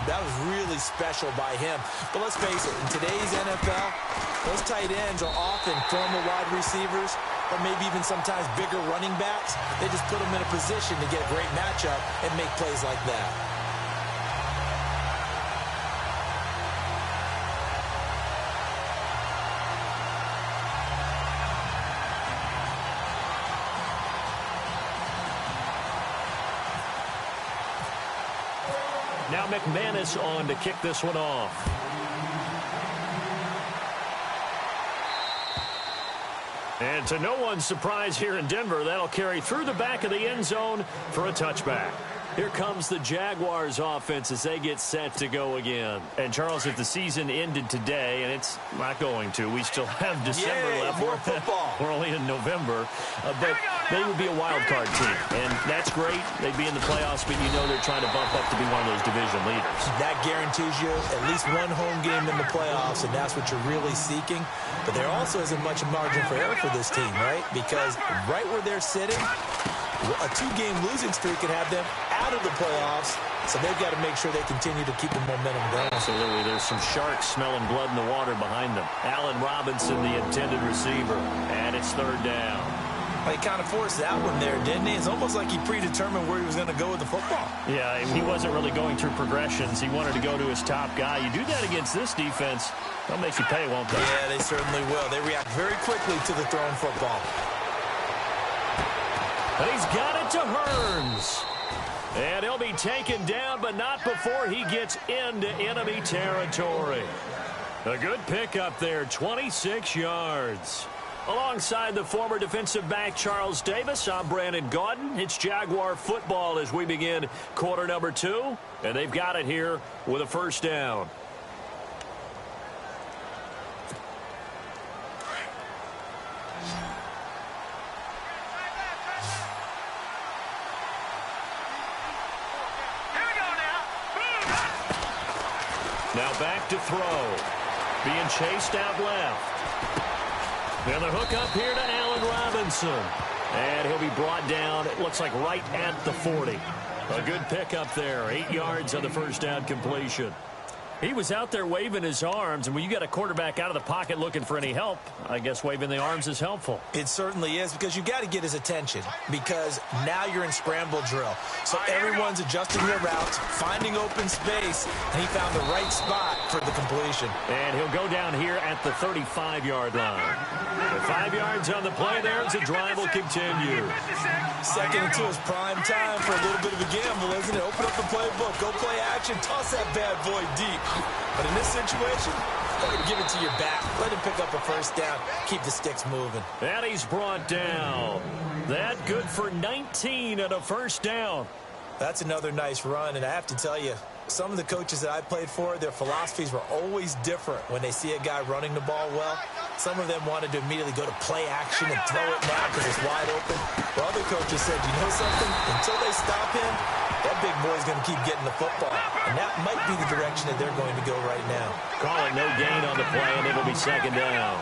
That was really special by him. But let's face it, in today's NFL, those tight ends are often former wide receivers or maybe even sometimes bigger running backs. They just put them in a position to get a great matchup and make plays like that. Now McManus on to kick this one off. And to no one's surprise here in Denver, that'll carry through the back of the end zone for a touchback. Here comes the Jaguars offense as they get set to go again. And, Charles, if the season ended today, and it's not going to, we still have December left. More football. We're only in November. But they would be a wild card team. And that's great. They'd be in the playoffs, but you know they're trying to bump up to be one of those division leaders. That guarantees you at least one home game in the playoffs, and that's what you're really seeking. But there also isn't much margin for error for this team, right? Because right where they're sitting, a two-game losing streak could have them out of the playoffs, so they've got to make sure they continue to keep the momentum going. Absolutely. There's some sharks smelling blood in the water behind them. Allen Robinson, the intended receiver, and it's third down. Well, he kind of forced that one there, didn't he? It's almost like he predetermined where he was going to go with the football. Yeah, he wasn't really going through progressions. He wanted to go to his top guy. You do that against this defense, they'll make you pay, won't they? Yeah, they certainly will. They react very quickly to the thrown football. And he's got it to Hearns. And he'll be taken down, but not before he gets into enemy territory. A good pickup there, 26 yards. Alongside the former defensive back Charles Davis, I'm Brandon Gaudin. It's Jaguar football as we begin quarter number 2. And they've got it here with a first down. Now back to throw. Being chased out left. And the hook up here to Allen Robinson. And he'll be brought down, it looks like right at the 40. A good pickup there. 8 yards on the first down completion. He was out there waving his arms, and when you got a quarterback out of the pocket looking for any help, I guess waving the arms is helpful. It certainly is, because you got to get his attention, because now you're in scramble drill. So everyone's adjusting their routes, finding open space, and he found the right spot for the completion. And he'll go down here at the 35-yard line. With 5 yards on the play there as the drive will continue. Second and 2 is prime time for a little bit of a gamble, isn't it? Open up the playbook, go play action, toss that bad boy deep. But in this situation, go ahead and give it to your back. Let him pick up a first down. Keep the sticks moving. And he's brought down. That good for 19 and a first down. That's another nice run, and I have to tell you, some of the coaches that I played for, their philosophies were always different when they see a guy running the ball well. Some of them wanted to immediately go to play action and throw it now because it's wide open. Well, other coaches said, you know something? Until they stop him, that big boy's going to keep getting the football. And that might be the direction that they're going to go right now. Call it no gain on the play, and it'll be second down.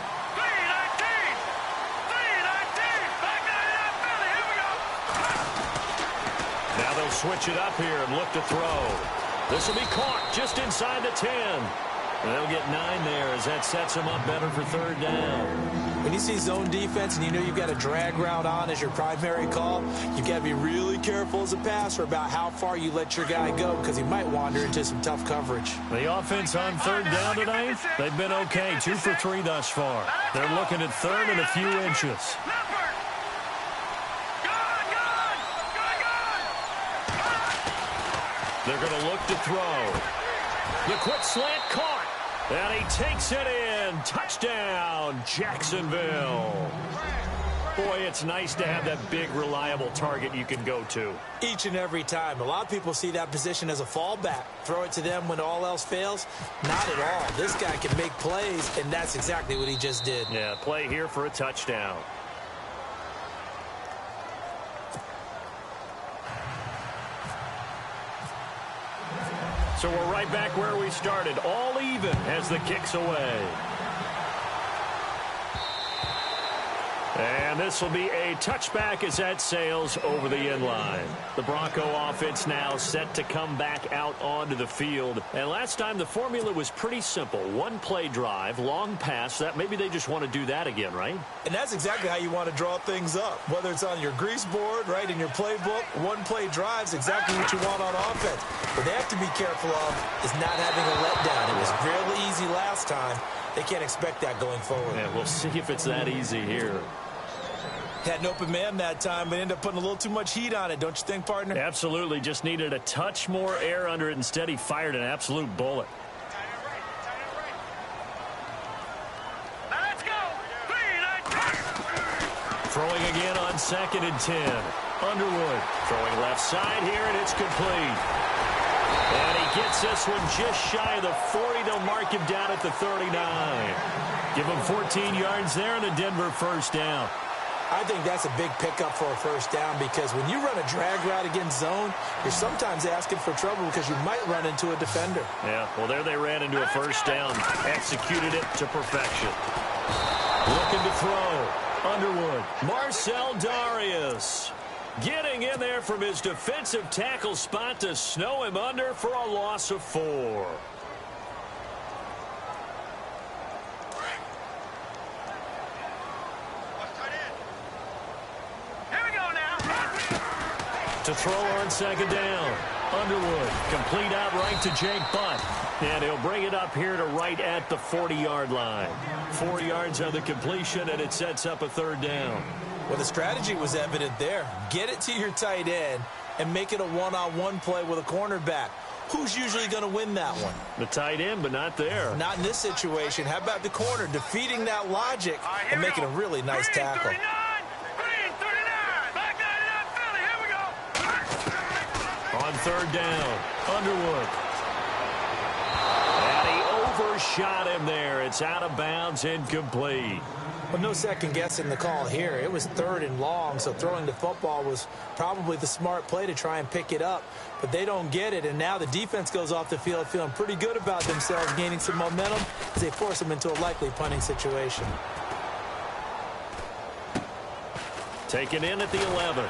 Now they'll switch it up here and look to throw. This will be caught just inside the 10. And they'll get 9 there as that sets them up better for third down. When you see zone defense and you know you've got a drag route on as your primary call, you've got to be really careful as a passer about how far you let your guy go because he might wander into some tough coverage. The offense on third down tonight, they've been okay. 2 for 3 thus far. They're looking at third and a few inches. They're going to look to throw. The quick slant caught. And he takes it in. Touchdown, Jacksonville. Boy, it's nice to have that big, reliable target you can go to. Each and every time. A lot of people see that position as a fallback. Throw it to them when all else fails. Not at all. This guy can make plays, and that's exactly what he just did. Yeah, play here for a touchdown. So we're right back where we started, all even as the kick's away. And this will be a touchback as that sails over the end line. The Bronco offense now set to come back out onto the field. And last time the formula was pretty simple. One play drive, long pass. That maybe they just want to do that again, right? And that's exactly how you want to draw things up. Whether it's on your grease board, right, in your playbook, one play drive is exactly what you want on offense. What they have to be careful of is not having a letdown. It was really easy last time. They can't expect that going forward. Yeah, we'll see if it's that easy here. Had an open man that time, but ended up putting a little too much heat on it, don't you think, partner? Absolutely. Just needed a touch more air under it. Instead, he fired an absolute bullet. Let's go. Throwing again on 2nd and 10. Underwood throwing left side here, and it's complete. And he gets this one just shy of the 40. They'll mark him down at the 39. Give him 14 yards there and a Denver first down. I think that's a big pickup for a first down because when you run a drag route against zone, you're sometimes asking for trouble because you might run into a defender. Yeah, well, there they ran into a first down. Executed it to perfection. Looking to throw. Underwood. Marcel Darius. Getting in there from his defensive tackle spot to snow him under for a loss of 4. To throw on 2nd down. Underwood, complete out right to Jake Butt. And he'll bring it up here to right at the 40-yard line. 4 yards on the completion, and it sets up a 3rd down. Well, the strategy was evident there. Get it to your tight end and make it a one-on-one play with a cornerback. Who's usually going to win that one? The tight end, but not there. Not in this situation. How about the corner defeating that logic and making a really nice tackle? On 3rd down, Underwood. And he overshot him there. It's out of bounds, incomplete. Well, no second guessing the call here. It was 3rd and long, so throwing the football was probably the smart play to try and pick it up. But they don't get it, and now the defense goes off the field feeling pretty good about themselves, gaining some momentum as they force them into a likely punting situation. Taken in at the 11.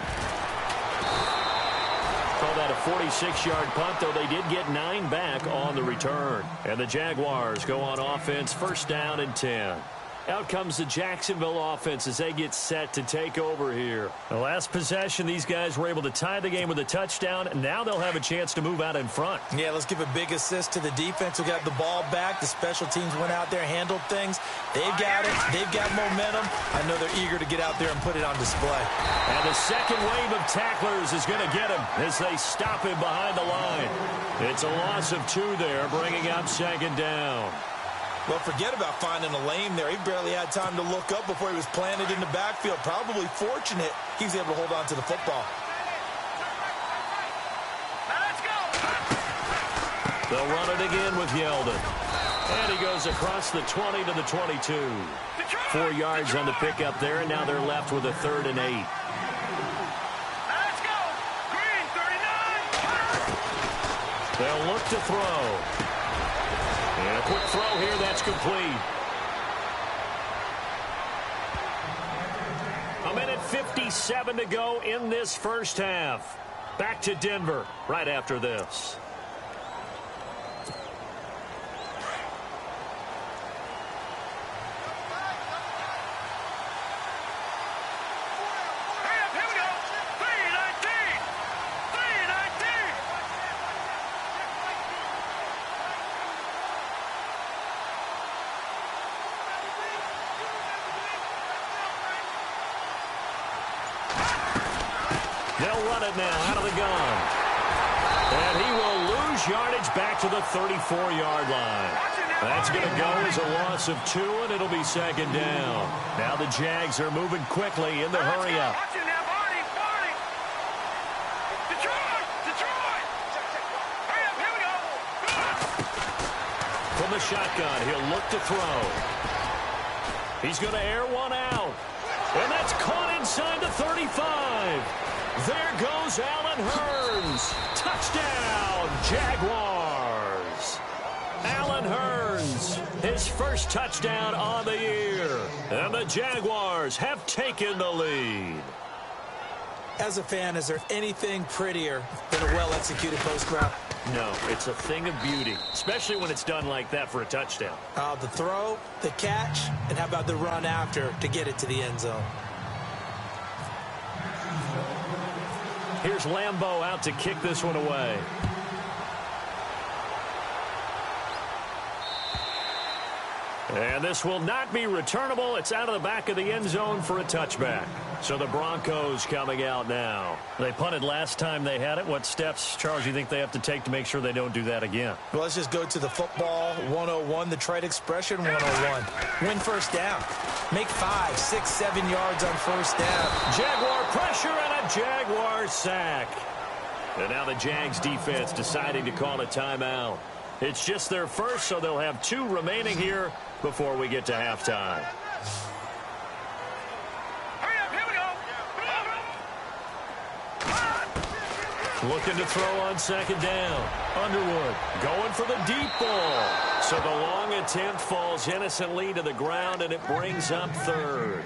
Call that a 46-yard punt, though they did get 9 back on the return. And the Jaguars go on offense, 1st down and 10. Out comes the Jacksonville offense as they get set to take over here. The last possession, these guys were able to tie the game with a touchdown, and now they'll have a chance to move out in front. Yeah, let's give a big assist to the defense who got the ball back. The special teams went out there, handled things. They've got it. They've got momentum. I know they're eager to get out there and put it on display. And the second wave of tacklers is going to get him as they stop him behind the line. It's a loss of 2 there, bringing up 2nd down. Well, forget about finding a lane there. He barely had time to look up before he was planted in the backfield. Probably fortunate he was able to hold on to the football. Let's go. They'll run it again with Yeldon. And he goes across the 20 to the 22. 4 yards on the pickup there, and now they're left with a 3rd and 8. Let's go. Green 39. They'll look to throw. And a quick throw here, that's complete. 1:57 to go in this first half. Back to Denver right after this. They'll run it now out of the gun. And he will lose yardage back to the 34-yard line. That's going to go as a loss of 2, and it'll be 2nd down. Now the Jags are moving quickly in the hurry-up. From the shotgun, he'll look to throw. He's going to air one out. And that's caught inside the 35. There goes Allen Hurns. Touchdown, Jaguars. Allen Hurns, his his first touchdown on the year. And the Jaguars have taken the lead. As a fan, is there anything prettier than a well-executed post route? No, it's a thing of beauty, especially when it's done like that for a touchdown. The throw, the catch, and how about the run after to get it to the end zone? Here's Lambeau out to kick this one away. And this will not be returnable. It's out of the back of the end zone for a touchback. So the Broncos coming out now. They punted last time they had it. What steps, Charles, do you think they have to take to make sure they don't do that again? Well, let's just go to the football 101, the trite expression 101. Win first down. Make 5, 6, 7 yards on first down. Jaguar pressure and a Jaguar sack. And now the Jags defense deciding to call a timeout. It's just their first, so they'll have 2 remaining here before we get to halftime. Hurry up, here we go. Looking to throw on second down. Underwood going for the deep ball. So the long attempt falls innocently to the ground, and it brings up third.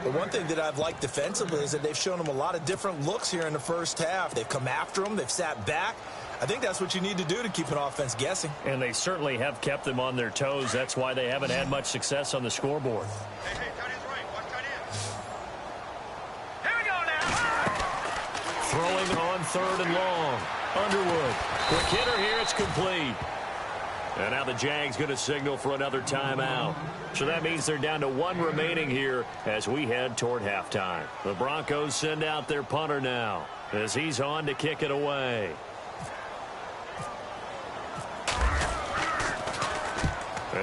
The one thing that I've liked defensively is that they've shown them a lot of different looks here in the first half. They've come after them. They've sat back. I think that's what you need to do to keep an offense guessing. And they certainly have kept them on their toes. That's why they haven't had much success on the scoreboard. Hey, tight end's right. Watch tight end. Here we go now. Throwing on third and long. Underwood. Quick hitter here. It's complete. And now the Jags going to signal for another timeout. So that means they're down to 1 remaining here as we head toward halftime. The Broncos send out their punter now as he's on to kick it away.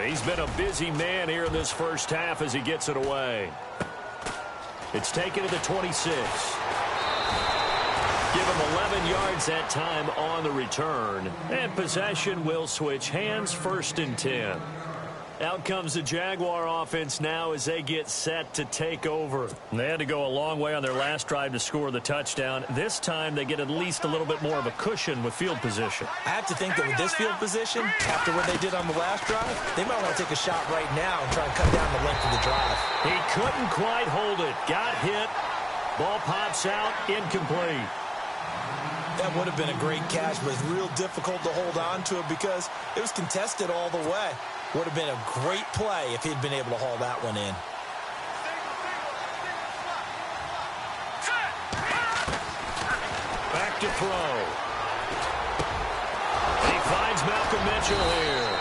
He's been a busy man here in this first half as he gets it away. It's taken to the 26. Give him 11 yards that time on the return. And possession will switch hands, 1st and 10. Out comes the Jaguar offense now as they get set to take over. They had to go a long way on their last drive to score the touchdown. This time they get at least a little bit more of a cushion with field position. I have to think that with this field position, after what they did on the last drive, they might want to take a shot right now and try and cut down the length of the drive. He couldn't quite hold it. Got hit. Ball pops out. Incomplete. That would have been a great catch, but it's real difficult to hold on to it because it was contested all the way. Would have been a great play if he'd been able to haul that one in. Back to throw. He finds Malcolm Mitchell here.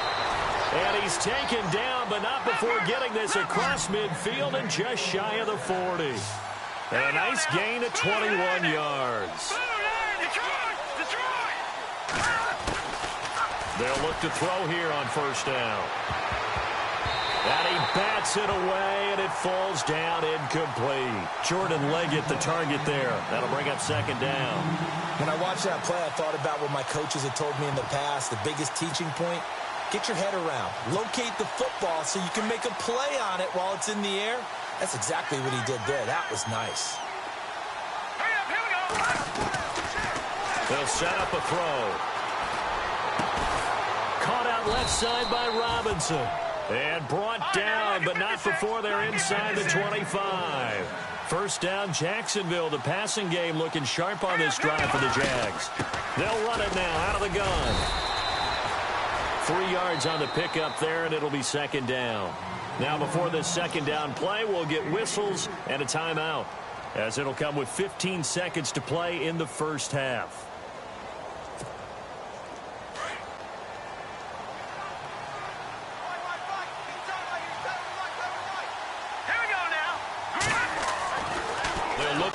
And he's taken down, but not before getting this across midfield and just shy of the 40. And a nice gain of 21 yards. They'll look to throw here on first down. And he bats it away, and it falls down incomplete. Jordan Leggett, the target there. That'll bring up second down. When I watched that play, I thought about what my coaches had told me in the past. The biggest teaching point, get your head around. Locate the football so you can make a play on it while it's in the air. That's exactly what he did there. That was nice. Hurry up, here we go. They'll set up a throw. Caught out left side by Robinson. And brought down, but not before they're inside the 25. First down, Jacksonville. The passing game looking sharp on this drive for the Jags. They'll run it now out of the gun. 3 yards on the pickup there, and it'll be second down. Now before this second down play, we'll get whistles and a timeout, as it'll come with 15 seconds to play in the first half.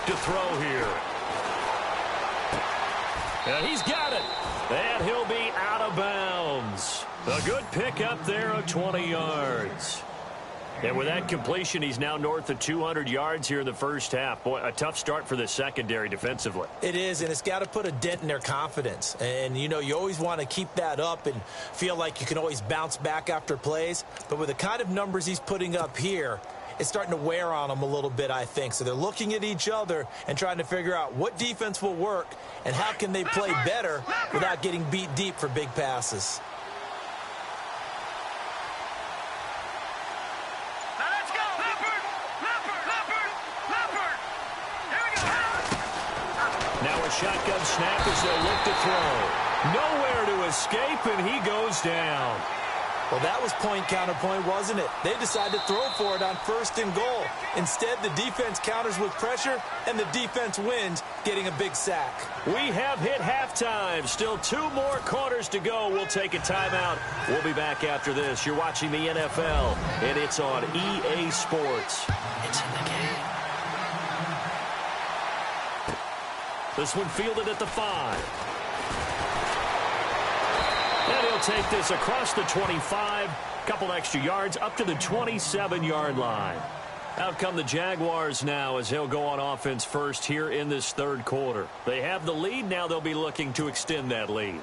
To throw here. And he's got it. And he'll be out of bounds. A good pickup there of 20 yards. And with that completion, he's now north of 200 yards here in the first half. Boy, a tough start for the secondary defensively. It is, and it's got to put a dent in their confidence. And, you know, you always want to keep that up and feel like you can always bounce back after plays. But with the kind of numbers he's putting up here, it's starting to wear on them a little bit, I think. So they're looking at each other and trying to figure out what defense will work and how can they play better without getting beat deep for big passes. shotgun snap as they'll look to throw. Nowhere to escape, and he goes down. Well, that was point counterpoint, wasn't it? They decided to throw for it on 1st and goal. Instead, the defense counters with pressure, and the defense wins, getting a big sack. We have hit halftime. Still 2 more quarters to go. We'll take a timeout. We'll be back after this. You're watching the NFL, and it's on EA Sports. It's in the game. This one fielded at the 5. And he'll take this across the 25, couple extra yards up to the 27-yard line. Out come the Jaguars now as he'll go on offense first here in this 3rd quarter. They have the lead. Now they'll be looking to extend that lead.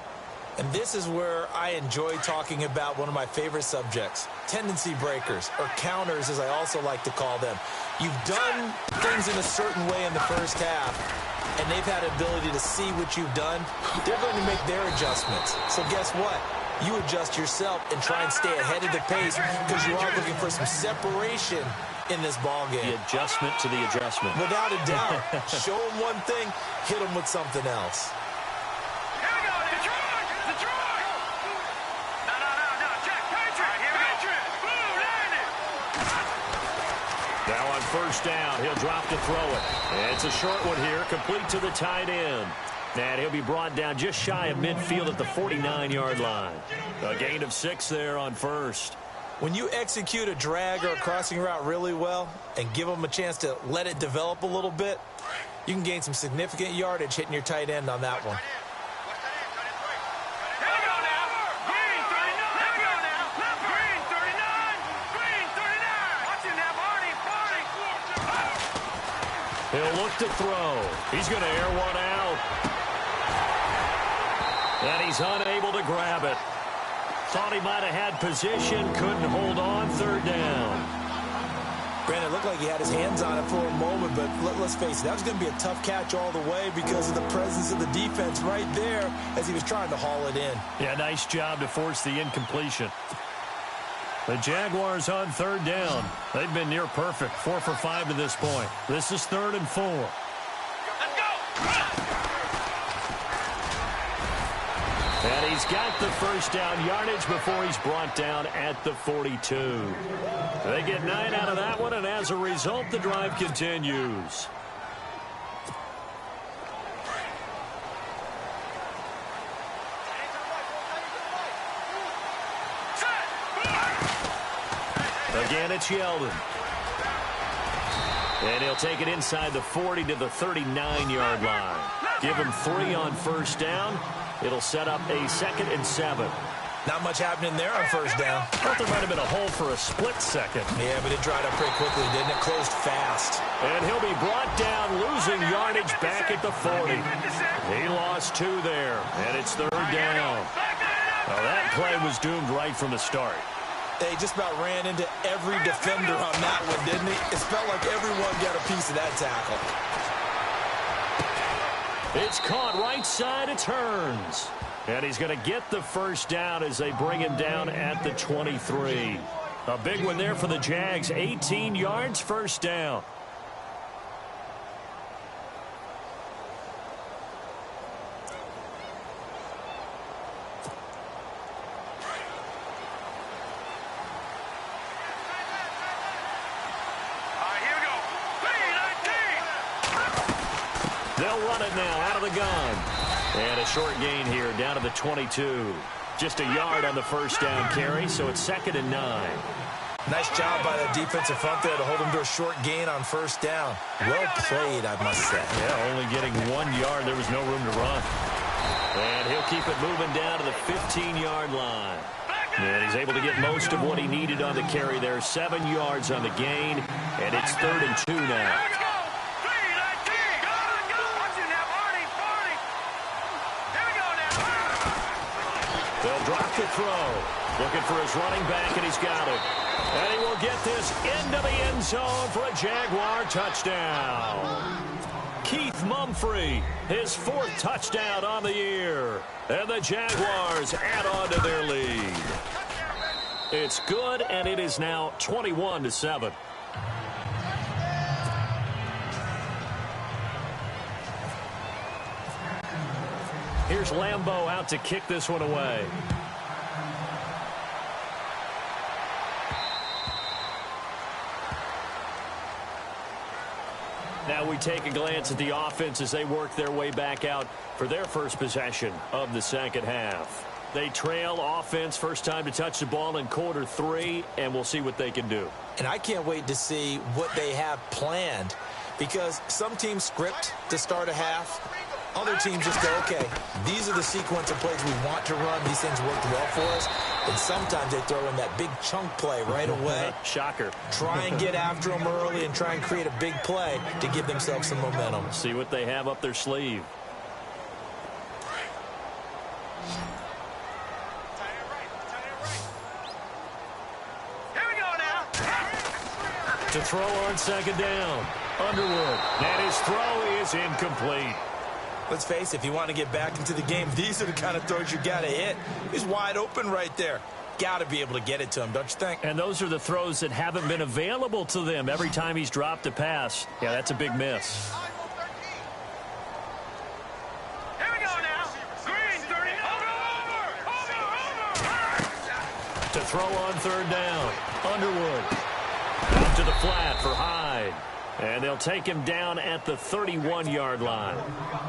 And this is where I enjoy talking about one of my favorite subjects, tendency breakers, or counters as I also like to call them. You've done things in a certain way in the first half, and they've had an ability to see what you've done. They're going to make their adjustments. So guess what? You adjust yourself and try and stay ahead of the pace because you are looking for some separation in this ball game. The adjustment to the adjustment. Without a doubt. Show them one thing, hit them with something else. Here we go, Detroit! Detroit! No, Jack, Patriot! Blue, landed! Now on 1st down, he'll drop to throw it. It's a short one here, complete to the tight end. And he'll be brought down just shy of midfield at the 49-yard line. A gain of 6 there on 1st. When you execute a drag or a crossing route really well and give them a chance to let it develop a little bit, you can gain some significant yardage hitting your tight end on that one. He'll look to throw. He's going to air one out. And he's unable to grab it. Thought he might have had position, couldn't hold on. 3rd down. Brandon, it looked like he had his hands on it for a moment, but let's face it, that was going to be a tough catch all the way because of the presence of the defense right there as he was trying to haul it in. Yeah, nice job to force the incompletion. The Jaguars on 3rd down. They've been near perfect, 4 for 5 to this point. This is 3rd and 4. Let's go! And he's got the 1st down yardage before he's brought down at the 42. They get 9 out of that one, and as a result, the drive continues. Again, it's Yeldon. And he'll take it inside the 40 to the 39-yard line. Give him 3 on 1st down. It'll set up a 2nd and 7. Not much happening there on 1st down. Thought there might have been a hole for a split second. Yeah, but it dried up pretty quickly, didn't it? Closed fast. And he'll be brought down, losing yardage back at the 40. He lost 2 there, and it's 3rd down. Well, that play was doomed right from the start. They just about ran into every defender on that one, didn't he? It felt like everyone got a piece of that tackle. It's caught right side of turns. And he's going to get the 1st down as they bring him down at the 23. A big one there for the Jags. 18 yards, 1st down. They'll run it now out of the gun. And a short gain here down to the 22. Just a yard on the 1st down carry, so it's 2nd and 9. Nice job by the defensive front there to hold him to a short gain on 1st down. Well played, I must say. Yeah, only getting 1 yard. There was no room to run. And he'll keep it moving down to the 15-yard line. And he's able to get most of what he needed on the carry there. 7 yards on the gain, and it's 3rd and 2 now. They'll drop the throw. Looking for his running back, and he's got it. And he will get this into the end zone for a Jaguar touchdown. Keith Mumphrey, his 4th touchdown on the year. And the Jaguars add on to their lead. It's good, and it is now 21-7. here's Lambeau out to kick this one away. Now we take a glance at the offense as they work their way back out for their first possession of the second half. They trail offense, first time to touch the ball in quarter 3, and we'll see what they can do. And I can't wait to see what they have planned, because some teams script to start a half. Other teams just go, okay, these are the sequence of plays we want to run. These things worked well for us. And sometimes they throw in that big chunk play right away. Shocker. Try and get after them early and try and create a big play to give themselves some momentum. See what they have up their sleeve. To throw on second down. Underwood. And his throw is incomplete. Let's face it, if you want to get back into the game, these are the kind of throws you got to hit. He's wide open right there. Got to be able to get it to him, don't you think? And those are the throws that haven't been available to them every time he's dropped a pass. Yeah, that's a big miss. Here we go now. Green, 30. Over. To throw on third down. Underwood. Out to the flat for Hyde. And they'll take him down at the 31-yard line.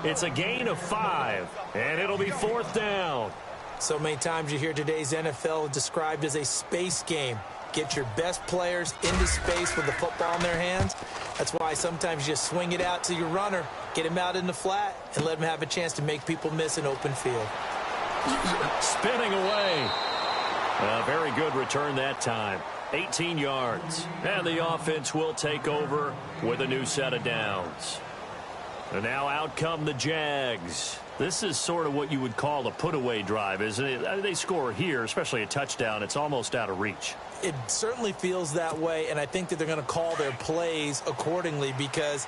It's a gain of 5, and it'll be fourth down. So many times you hear today's NFL described as a space game. Get your best players into space with the football in their hands. That's why sometimes you just swing it out to your runner, get him out in the flat, and let him have a chance to make people miss an open field. Spinning away. A very good return that time. 18 yards. And the offense will take over with a new set of downs. And now out come the Jags. This is sort of what you would call a put-away drive, isn't it? They score here, especially a touchdown. It's almost out of reach. It certainly feels that way, and I think that they're going to call their plays accordingly, because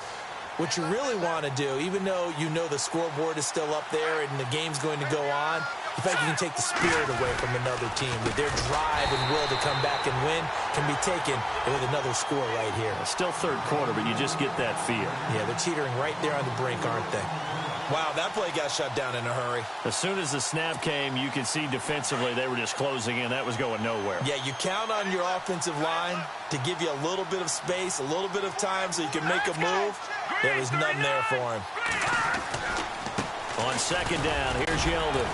what you really want to do, even though you know the scoreboard is still up there and the game's going to go on, in fact, you can take the spirit away from another team. That their drive and will to come back and win can be taken with another score right here. Still third quarter, but you just get that feel. Yeah, they're teetering right there on the brink, aren't they? Wow, that play got shut down in a hurry. As soon as the snap came, you could see defensively they were just closing in. That was going nowhere. Yeah, you count on your offensive line to give you a little bit of space, a little bit of time so you can make a move. There was none there for him. On second down, here's Yeldon.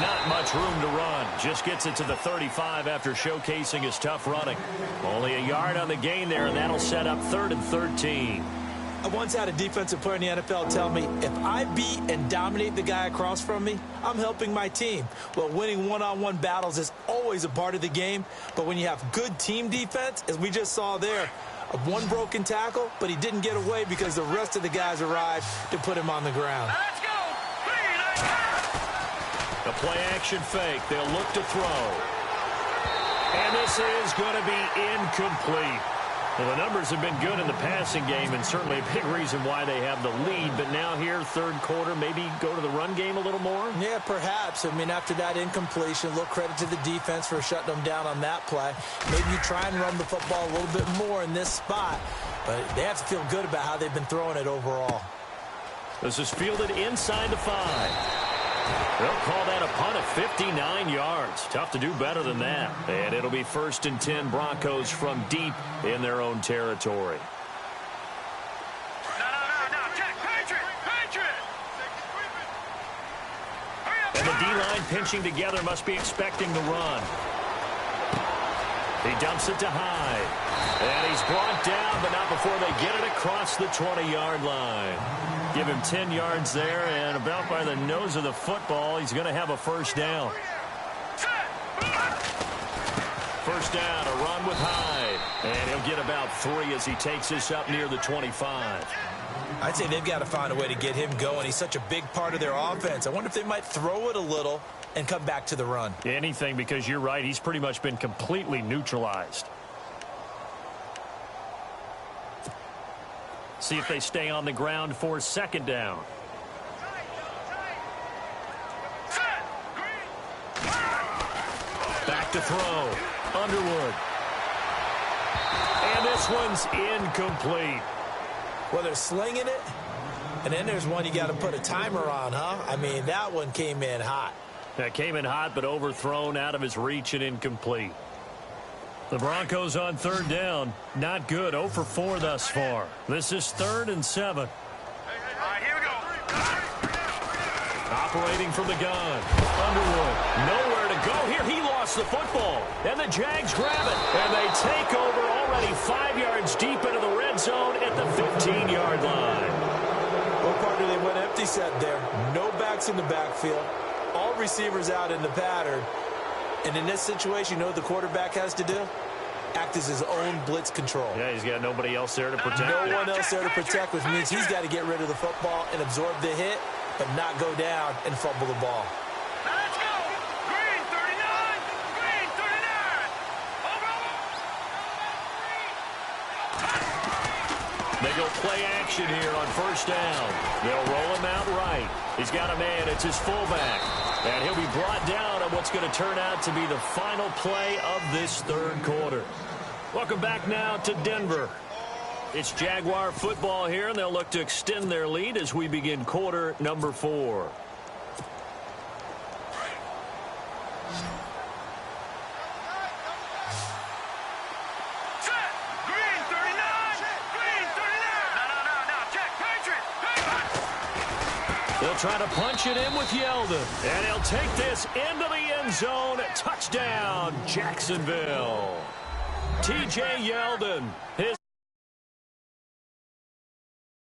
Not much room to run. Just gets it to the 35 after showcasing his tough running. Only a yard on the gain there, and that'll set up 3rd and 13. I once had a defensive player in the NFL tell me, if I beat and dominate the guy across from me, I'm helping my team. Well, winning one-on-one battles is always a part of the game, but when you have good team defense, as we just saw there, one broken tackle, but he didn't get away because the rest of the guys arrived to put him on the ground. Let's go. The play-action fake. They'll look to throw. And this is going to be incomplete. Well, the numbers have been good in the passing game, and certainly a big reason why they have the lead. But now here, third quarter, maybe go to the run game a little more? Yeah, perhaps. I mean, after that incompletion, a little credit to the defense for shutting them down on that play. Maybe you try and run the football a little bit more in this spot. But they have to feel good about how they've been throwing it overall. This is fielded inside the 5. They'll call that a punt of 59 yards. Tough to do better than that. And it'll be 1st and 10 Broncos from deep in their own territory. No. Check. Patriot. And the D-line pinching together must be expecting the run. He dumps it to Hyde. And he's brought down, but not before they get it across the 20-yard line. Give him 10 yards there, and about by the nose of the football, he's going to have a first down. First down, a run with Hyde. And he'll get about 3 as he takes this up near the 25. I'd say they've got to find a way to get him going. He's such a big part of their offense. I wonder if they might throw it a little and come back to the run. Anything, because you're right, he's pretty much been completely neutralized. See if they stay on the ground for second down. Back to throw. Underwood. And this one's incomplete. Well, they're slinging it, And then there's one you got to put a timer on, huh? I mean, that one came in hot. That came in hot, but overthrown, out of his reach and incomplete. The Broncos on third down. Not good. 0 for 4 thus far. This is 3rd and 7. All right, here we go. Operating from the gun. Underwood. Nowhere to go here. He lost the football. And the Jags grab it. And they take over already 5 yards deep into the red zone at the 15-yard line. Well, partner, they went empty set there. No backs in the backfield. All receivers out in the pattern. And in this situation, you know what the quarterback has to do? Act as his own blitz control. Yeah, he's got nobody else there to protect him. No one else there to protect, which means he's got to get rid of the football and absorb the hit, but not go down and fumble the ball. Now let's go. Green 39. Green 39. Over. They go play action here on first down. They'll roll him out right. He's got a man. It's his fullback. And he'll be brought down on what's going to turn out to be the final play of this third quarter. Welcome back now to Denver. It's Jaguar football here, and they'll look to extend their lead as we begin quarter number 4. Set. Green 39. Green 39. No. Check. Patriot. They'll try to punch it in with Yeldon. And he'll take this into the end zone. Touchdown, Jacksonville. T.J. Yeldon. His